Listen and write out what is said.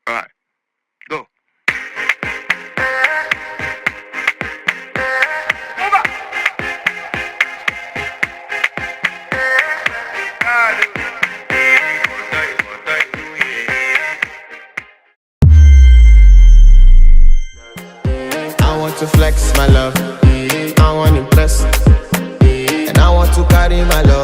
Alright, go. I want to flex my love, I want to impress, and I want to carry my love.